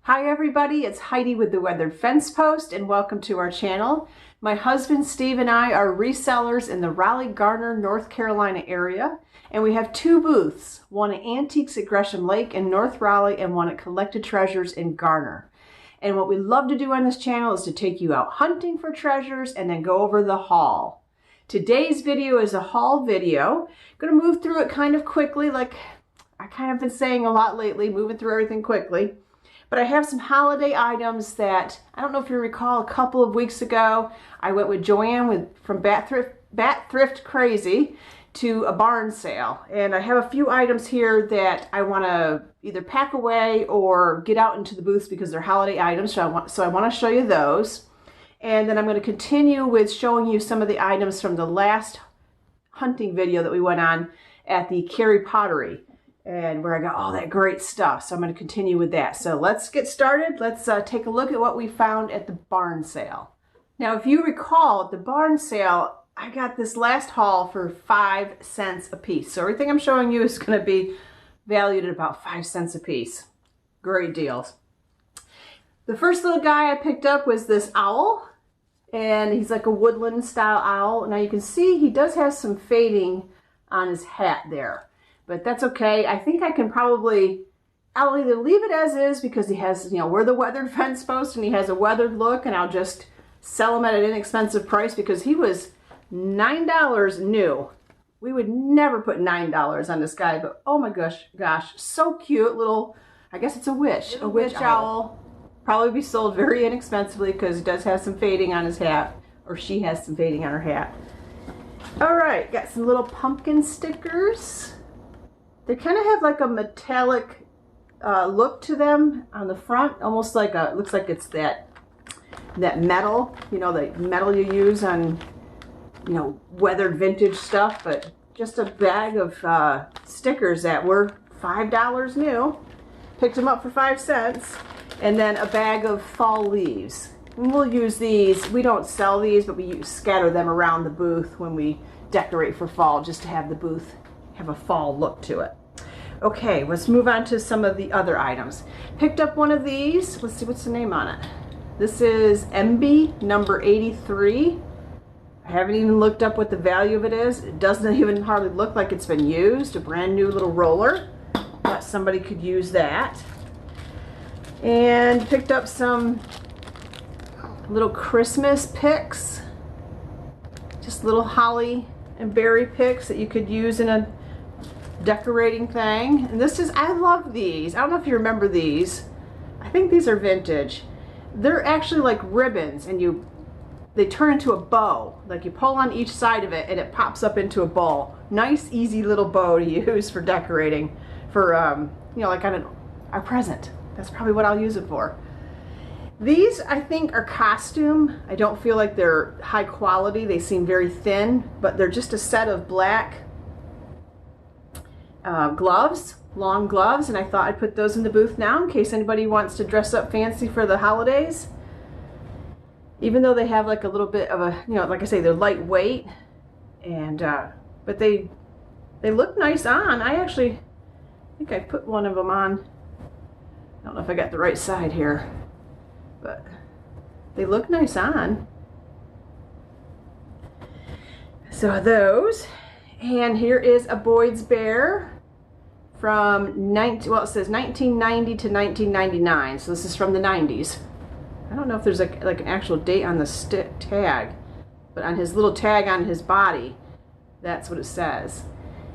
Hi everybody, it's Heidi with The Weathered Fence Post and welcome to our channel. My husband Steve and I are resellers in the Raleigh, Garner, North Carolina area, and we have two booths, one at Antiques at Gresham Lake in North Raleigh and one at Collected Treasures in Garner. And what we love to do on this channel is to take you out hunting for treasures and then go over the haul. Today's video is a haul video. I'm going to move through it kind of quickly, like I kind of been saying a lot lately, moving through everything quickly. But I have some holiday items that, I don't know if you recall, a couple of weeks ago, I went with Joanne from Bat Thrift Crazy to a barn sale. And I have a few items here that I want to either pack away or get out into the booths because they're holiday items. So I want to show you those. And then I'm going to continue with showing you some of the items from the last hunting video that we went on at the Cary Pottery, and where I got all that great stuff. So I'm going to continue with that. So let's get started. Let's take a look at what we found at the barn sale. Now, if you recall, at the barn sale, I got this last haul for 5 cents a piece. So everything I'm showing you is going to be valued at about 5 cents a piece. Great deals. The first little guy I picked up was this owl, and he's like a woodland style owl. Now you can see he does have some fading on his hat there. But that's okay. I think I can I'll either leave it as is because he has, we're the Weathered Fence Post and he has a weathered look, and I'll just sell him at an inexpensive price because he was $9 new. We would never put $9 on this guy, but oh my gosh, so cute. Little, I guess it's a witch owl. Probably be sold very inexpensively because he does have some fading on his hat, or she has some fading on her hat. All right, got some little pumpkin stickers. They kind of have like a metallic look to them on the front, almost like looks like it's that metal, the metal you use on, weathered vintage stuff, but just a bag of stickers that were $5 new. Picked them up for 5 cents. And then a bag of fall leaves. And we'll use these. We don't sell these, but we scatter them around the booth when we decorate for fall, just to have the booth have a fall look to it. Okay, let's move on to some of the other items. Picked up one of these. Let's see, what's the name on it? This is MB number 83. I haven't even looked up what the value of it is. It doesn't even hardly look like it's been used. A brand new little roller. Thought somebody could use that. And picked up some little Christmas picks. Just little holly and berry picks that you could use in a decorating thing. And I love these. I don't know if you remember these. I think these are vintage. They're actually like ribbons, and they turn into a bow. Like you pull on each side of it and it pops up into a bow. Nice, easy little bow to use for decorating for, like on a present. That's probably what I'll use it for. These, I think, are costume. I don't feel like they're high quality. They seem very thin, but they're just a set of black gloves, long gloves, and I thought I'd put those in the booth now in case anybody wants to dress up fancy for the holidays. Even though they have like a little bit of a, like I say, they're lightweight, and but they look nice on. I think I put one of them on. I don't know if I got the right side here, but they look nice on. So those, and here is a Boyd's Bear from it says 1990 to 1999, so this is from the 90s. I don't know if there's like an actual date on the tag, but on his little tag on his body, that's what it says.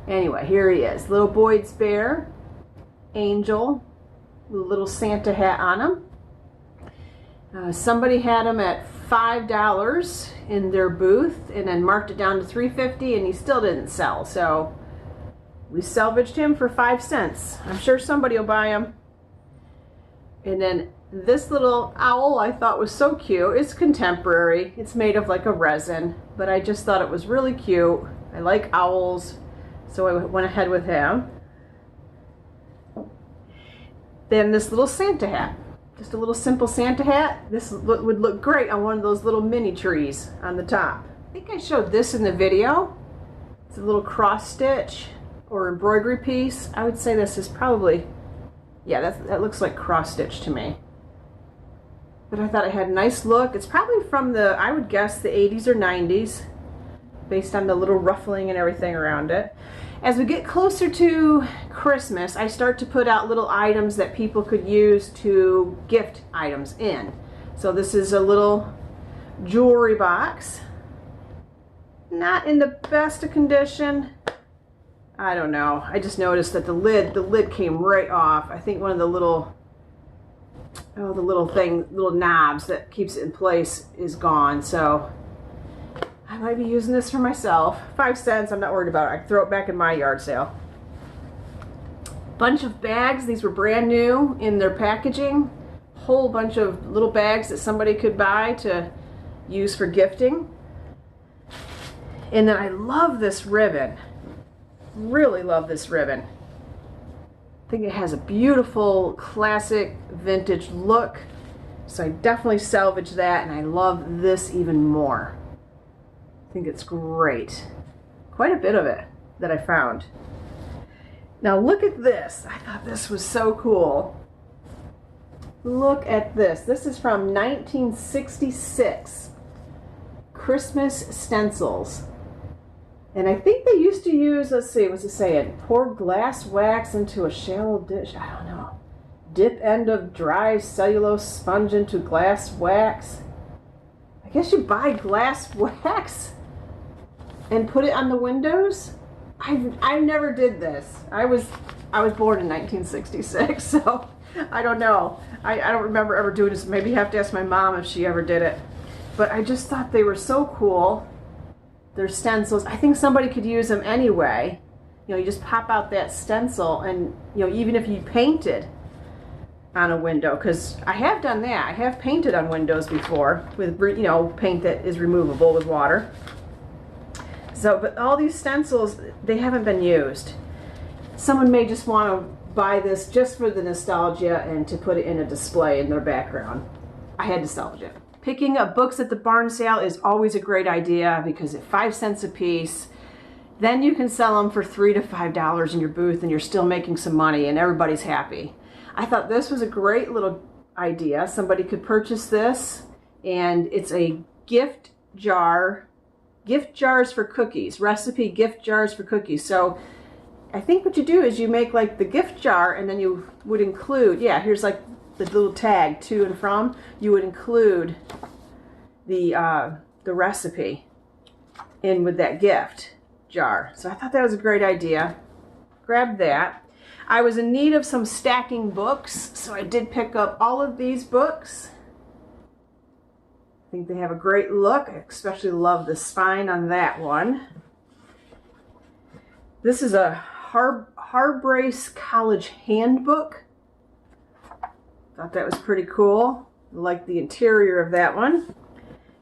Anyway, here he is, little Boyd's Bear, angel, with a little Santa hat on him. Somebody had him at $5 in their booth and then marked it down to $3.50, and he still didn't sell. So we salvaged him for 5 cents. I'm sure somebody will buy him. And then this little owl I thought was so cute. It's contemporary. It's made of like a resin, but I just thought it was really cute. I like owls, so I went ahead with him. Then this little Santa hat. Just a little simple Santa hat. This would look great on one of those little mini trees on the top. I think I showed this in the video. It's a little cross stitch or embroidery piece. I would say this is probably, yeah, that looks like cross stitch to me. but I thought it had a nice look. It's probably from the, I would guess, the 80s or 90s, based on the little ruffling and everything around it. As we get closer to Christmas, I start to put out little items that people could use to gift items in. So this is a little jewelry box. Not in the best of condition. I don't know. I just noticed that the lid came right off. I think one of the little, oh, the little knobs that keeps it in place is gone. So I might be using this for myself. 5 cents, I'm not worried about it. I can throw it back in my yard sale. Bunch of bags. These were brand new in their packaging. Whole bunch of little bags that somebody could buy to use for gifting. And then I love this ribbon. Really love this ribbon. I think it has a beautiful classic vintage look. So I definitely salvaged that, and I love this even more. I think it's great. Quite a bit of it that I found. Now look at this. I thought this was so cool. Look at this. This is from 1966. Christmas stencils. And I think they used to use, let's see, what's it saying? Pour glass wax into a shallow dish. I don't know. Dip end of dry cellulose sponge into glass wax. I guess you buy glass wax and put it on the windows. I never did this. I was born in 1966, so I don't know. I don't remember ever doing this. Maybe you have to ask my mom if she ever did it. But I just thought they were so cool. They're stencils. I think somebody could use them anyway. You know, you just pop out that stencil, and you know, even if you painted on a window, because I have done that. I have painted on windows before with, you know, paint that is removable with water. So, but all these stencils, they haven't been used. Someone may just want to buy this just for the nostalgia and to put it in a display in their background. I had to salvage it. Picking up books at the barn sale is always a great idea because at 5 cents a piece, then you can sell them for $3 to $5 in your booth and you're still making some money and everybody's happy. I thought this was a great little idea. Somebody could purchase this, and it's a gift jars for cookies, recipe gift jars for cookies. So I think what you do is you make like the gift jar, and then you would include, yeah, here's like the little tag to and from. You would include the recipe in with that gift jar. So I thought that was a great idea. Grab that. I was in need of some stacking books, so I did pick up all of these books. I think they have a great look. I especially love the spine on that one. This is a Harbrace College Handbook. Thought that was pretty cool. I like the interior of that one.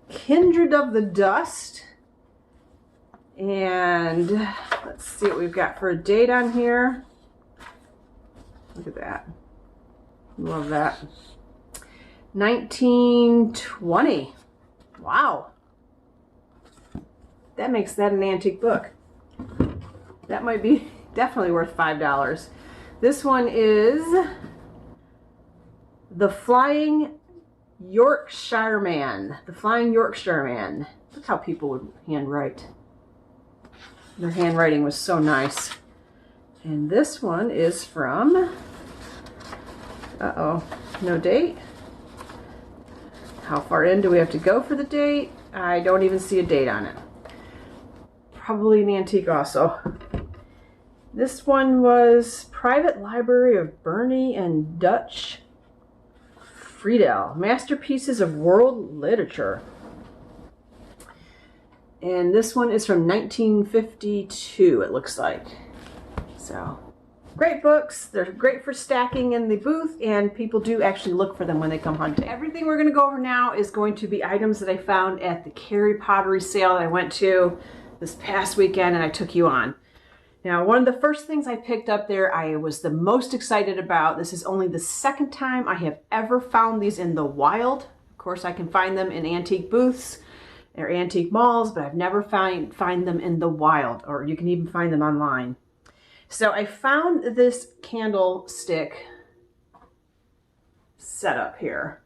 Kindred of the Dust. And let's see what we've got for a date on here. Look at that. Love that. 1920. Wow. That makes that an antique book. That might be definitely worth $5. This one is The Flying Yorkshireman. The Flying Yorkshireman. Look how people would handwrite. Their handwriting was so nice. And this one is from, uh-oh, no date. How far in do we have to go for the date? I don't even see a date on it. Probably an antique also. This one was Private Library of Burney and Dutch Friedel, Masterpieces of World Literature. And this one is from 1952, it looks like. So, great books. They're great for stacking in the booth, and people do actually look for them when they come hunting. Everything we're going to go over now is going to be items that I found at the Cary Pottery sale that I went to this past weekend, and I took you on. Now, one of the first things I picked up there I was the most excited about. This is only the second time I have ever found these in the wild. Of course, I can find them in antique booths or antique malls, but I've never find them in the wild, or you can even find them online. So I found this candlestick setup here.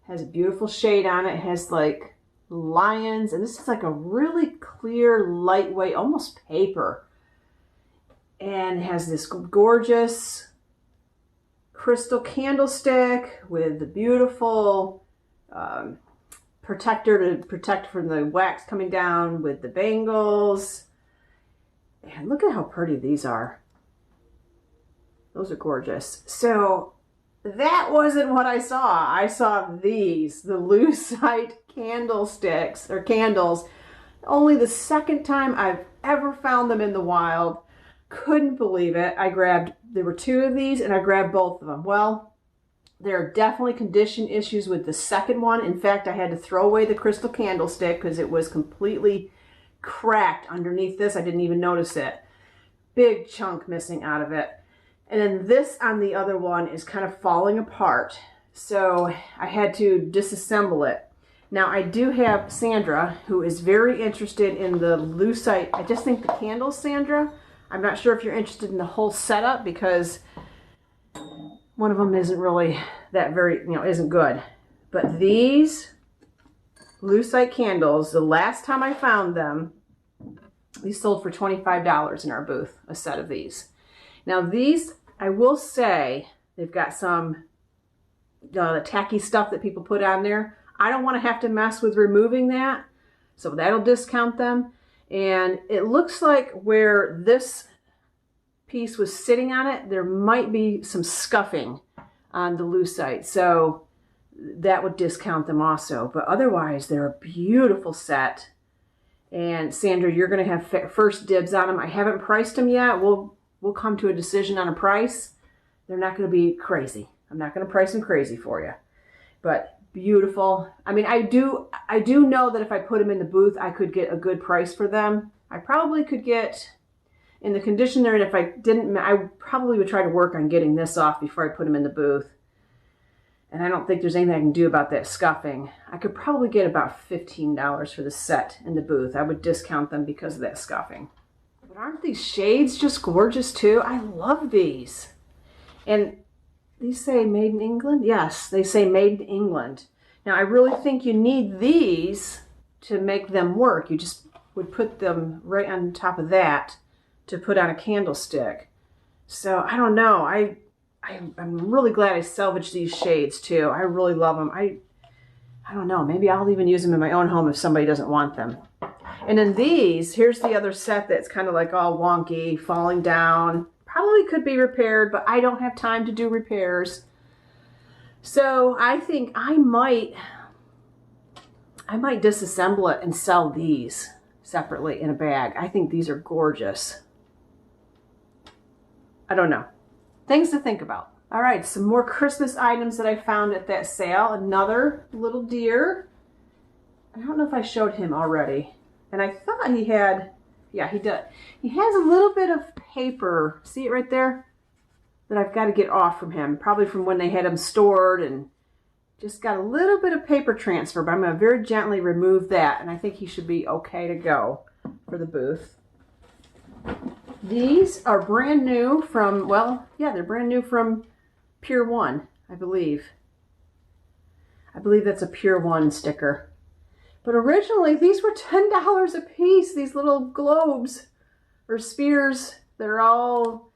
Has a beautiful shade on it. It has like lions, and this is like a really clear, lightweight, almost paper. And it has this gorgeous crystal candlestick with the beautiful protector to protect from the wax coming down with the bangles. And look at how pretty these are. Those are gorgeous. So that wasn't what I saw. I saw these, the Lucite candlesticks or candles. Only the second time I've ever found them in the wild. Couldn't believe it. There were two of these and I grabbed both of them. Well, there are definitely condition issues with the second one. In fact, I had to throw away the crystal candlestick because it was completely cracked underneath this. I didn't even notice it. Big chunk missing out of it. And then this on the other one is kind of falling apart. So I had to disassemble it. Now I do have Sandra, who is very interested in the Lucite. I just think the candles, Sandra. I'm not sure if you're interested in the whole setup because one of them isn't really that isn't good. But these Lucite candles, the last time I found them, these sold for $25 in our booth, a set of these. Now these, I will say, they've got some tacky stuff that people put on there. I don't want to have to mess with removing that, so that'll discount them. And it looks like where this piece was sitting on it, there might be some scuffing on the Lucite, so that would discount them also. But otherwise, they're a beautiful set. And Sandra, you're going to have first dibs on them. I haven't priced them yet. We'll come to a decision on a price. They're not going to be crazy. I'm not going to price them crazy for you, but beautiful. I mean, I do know that if I put them in the booth, I could get a good price for them. I probably could get, in the condition they're in, if I didn't, I probably would try to work on getting this off before I put them in the booth. And I don't think there's anything I can do about that scuffing. I could probably get about $15 for the set in the booth. I would discount them because of that scuffing. But aren't these shades just gorgeous too? I love these. And these say made in England? Yes, they say made in England. Now I really think you need these to make them work. You just would put them right on top of that to put on a candlestick. So I don't know. I'm really glad I salvaged these shades too. I really love them. I don't know. Maybe I'll even use them in my own home if somebody doesn't want them. And then these, here's the other set that's kind of like all wonky, falling down. Probably could be repaired, but I don't have time to do repairs. So I think I might disassemble it and sell these separately in a bag. I think these are gorgeous. I don't know. Things to think about. All right, some more Christmas items that I found at that sale. Another little deer. I don't know if I showed him already. And I thought he had, yeah, he does. He has a little bit of paper. See it right there? That I've got to get off from him. Probably from when they had him stored, and just got a little bit of paper transfer. But I'm going to very gently remove that. And I think he should be okay to go for the booth. These are brand new from, well, yeah, they're brand new from Pier 1, I believe. I believe that's a Pier 1 sticker. But originally, these were $10 a piece, these little globes or spheres. They're all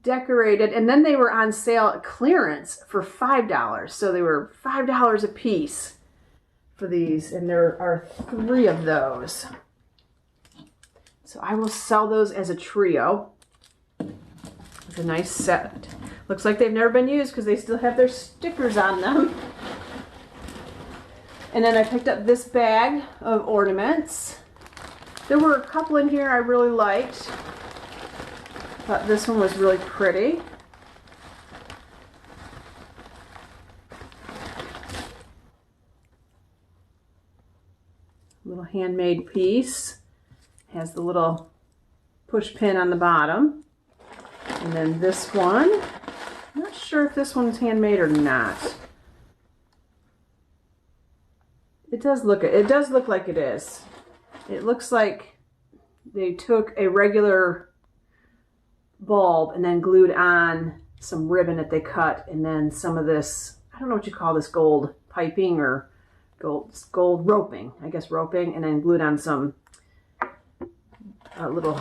decorated. And then they were on sale at clearance for $5. So they were $5 a piece for these. And there are 3 of those. So I will sell those as a trio. It's a nice set. Looks like they've never been used because they still have their stickers on them. And then I picked up this bag of ornaments. There were a couple in here I really liked. Thought this one was really pretty. Little handmade piece. Has the little push pin on the bottom. And then this one, I'm not sure if this one's handmade or not. It does look like it is. It looks like they took a regular bulb and then glued on some ribbon that they cut, and then some of this, I don't know what you call this gold piping or gold roping, I guess roping, and then glued on some little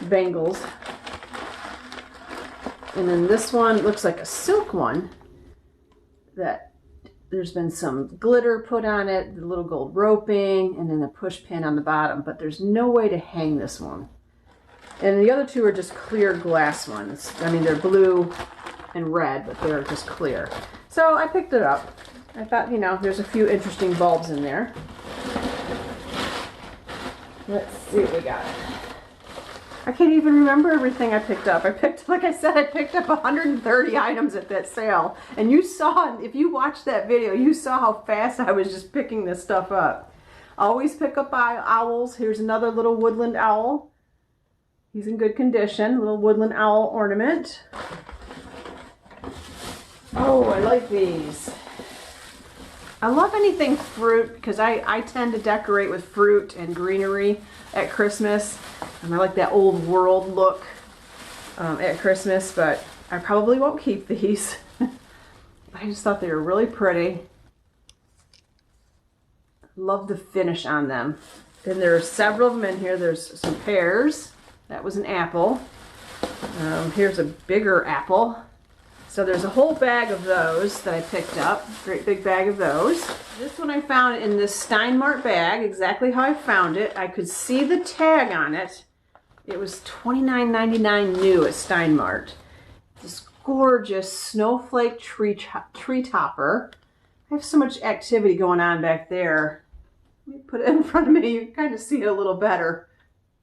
bangles. And then this one looks like a silk one that there's been some glitter put on it, the little gold roping, and then a push pin on the bottom, but there's no way to hang this one. And the other two are just clear glass ones. I mean, they're blue and red, but they're just clear. So I picked it up. I thought, you know, there's a few interesting bulbs in there. Let's see what we got. I can't even remember everything I picked up. Like I said, I picked up 130 items at that sale. And you saw, if you watched that video, you saw how fast I was just picking this stuff up. Always pick up owls. Here's another little woodland owl. He's in good condition. Little woodland owl ornament. Oh, I like these. I love anything fruit because I tend to decorate with fruit and greenery at Christmas. And I like that old world look at Christmas, but I probably won't keep these. I just thought they were really pretty. Love the finish on them. And there are several of them in here. There's some pears. That was an apple. Here's a bigger apple. So there's a whole bag of those that I picked up. Great big bag of those. This one I found in this Steinmart bag, exactly how I found it. I could see the tag on it. It was $29.99 new at Steinmart. This gorgeous snowflake tree topper. I have so much activity going on back there. Let me put it in front of me. You can kind of see it a little better.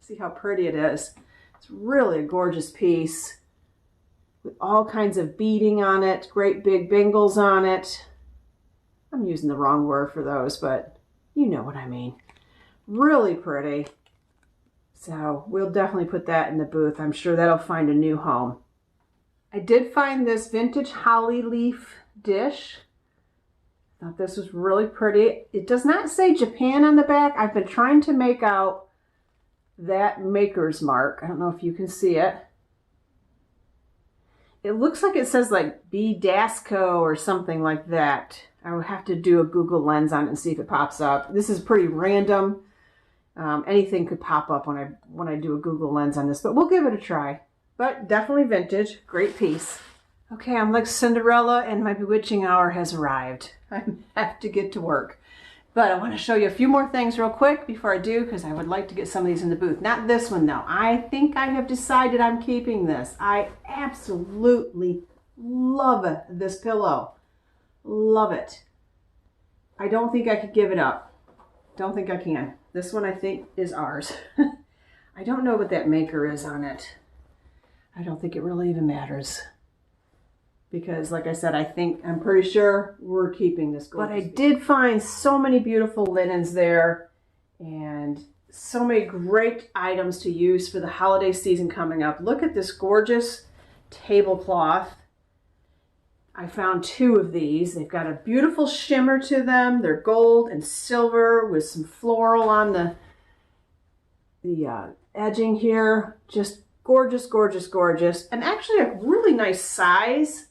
See how pretty it is. It's really a gorgeous piece with all kinds of beading on it, great big bangles on it. I'm using the wrong word for those, but you know what I mean. Really pretty. So we'll definitely put that in the booth. I'm sure that'll find a new home. I did find this vintage holly leaf dish. Thought this was really pretty. It does not say Japan on the back. I've been trying to make out that maker's mark. I don't know if you can see it. It looks like it says like Bidasco or something like that. I would have to do a Google lens on it and see if it pops up. This is pretty random. Anything could pop up when I do a Google lens on this, but we'll give it a try. But definitely vintage, great piece. Okay, I'm like Cinderella and my bewitching hour has arrived. I have to get to work. But I want to show you a few more things real quick before I do, because I would like to get some of these in the booth. Not this one though. I think I have decided I'm keeping this. I absolutely love this pillow. Love it. I don't think I could give it up. Don't think I can. This one I think is ours. I don't know what that maker is on it. I don't think it really even matters. Because like I said, I'm pretty sure we're keeping this gorgeous. But I did find so many beautiful linens there and so many great items to use for the holiday season coming up. Look at this gorgeous tablecloth. I found two of these. They've got a beautiful shimmer to them. They're gold and silver with some floral on the edging here. Just gorgeous, gorgeous, gorgeous. And actually a really nice size.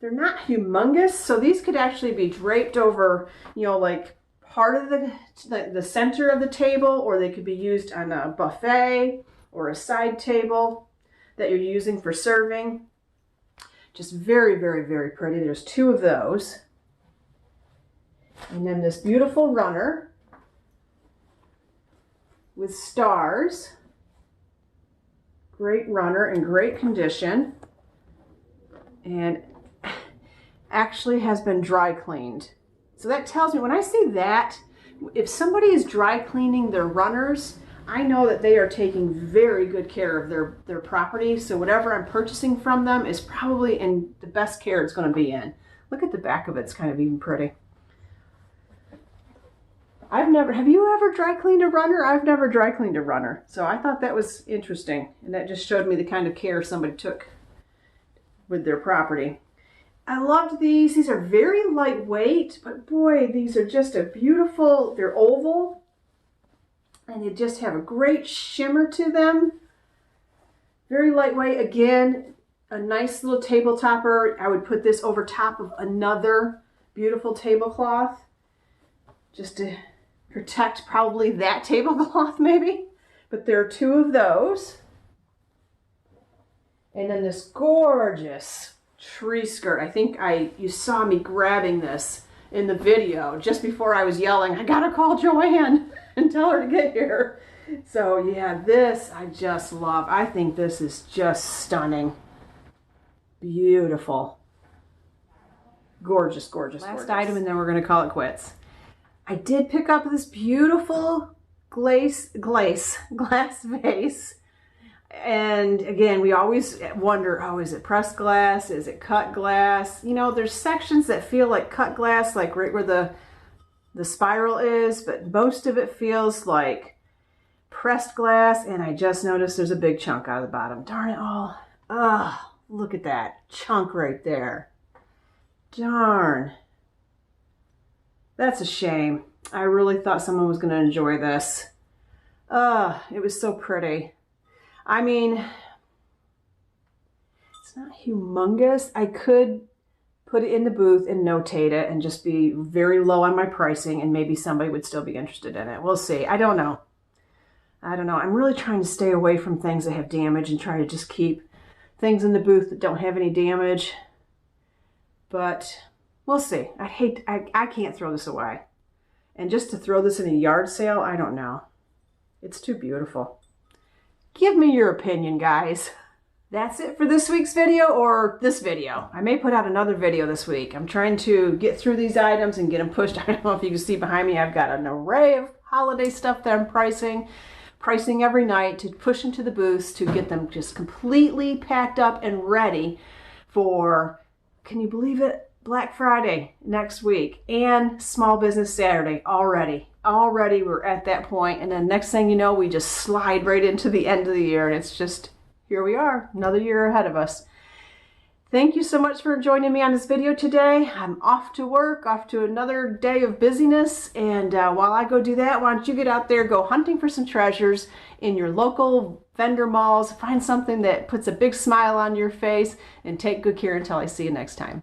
They're not humongous, so these could actually be draped over, you know, like part of the center of the table, or they could be used on a buffet or a side table that you're using for serving. Just very, very, very pretty. There's two of those. And then this beautiful runner with stars. Great runner in great condition. And actually has been dry cleaned. So that tells me, when I see that, if somebody is dry cleaning their runners, I know that they are taking very good care of their property. So whatever I'm purchasing from them is probably in the best care it's going to be in. Look at the back of it. It's kind of even pretty. Have you ever dry cleaned a runner? I've never dry cleaned a runner. So I thought that was interesting. And that just showed me the kind of care somebody took with their property. I loved these. These are very lightweight, but boy, these are just a beautiful, they're oval, and they just have a great shimmer to them. Very lightweight. Again, a nice little table topper. I would put this over top of another beautiful tablecloth, just to protect probably that tablecloth maybe. But there are two of those. And then this gorgeous tree skirt. I think you saw me grabbing this in the video just before I was yelling, I gotta call Joanne and tell her to get here. So yeah, this I just love. I think this is just stunning. Beautiful. Gorgeous, gorgeous, gorgeous. Last item, and then we're gonna call it quits. I did pick up this beautiful glass vase. And again, we always wonder, oh, is it pressed glass? Is it cut glass? You know, there's sections that feel like cut glass, like right where the spiral is, but most of it feels like pressed glass. And I just noticed there's a big chunk out of the bottom. Darn it all. Ugh, look at that chunk right there. Darn. That's a shame. I really thought someone was going to enjoy this. It was so pretty. I mean, it's not humongous. I could put it in the booth and notate it and just be very low on my pricing, and maybe somebody would still be interested in it. We'll see. I don't know. I'm really trying to stay away from things that have damage and try to just keep things in the booth that don't have any damage. But we'll see. I can't throw this away. And just to throw this in a yard sale, I don't know. It's too beautiful. Give me your opinion, guys. That's it for this week's video, or this video. I may put out another video this week. I'm trying to get through these items and get them pushed. I don't know if you can see behind me, I've got an array of holiday stuff that I'm pricing every night to push into the booths to get them just completely packed up and ready for, can you believe it, Black Friday next week and Small Business Saturday already. Already we're at that point, and then next thing you know, we just slide right into the end of the year, and it's just, here we are, another year ahead of us. Thank you so much for joining me on this video today. I'm off to work, off to another day of busyness, and while I go do that, why don't you get out there, go hunting for some treasures in your local vendor malls, find something that puts a big smile on your face, and take good care until I see you next time.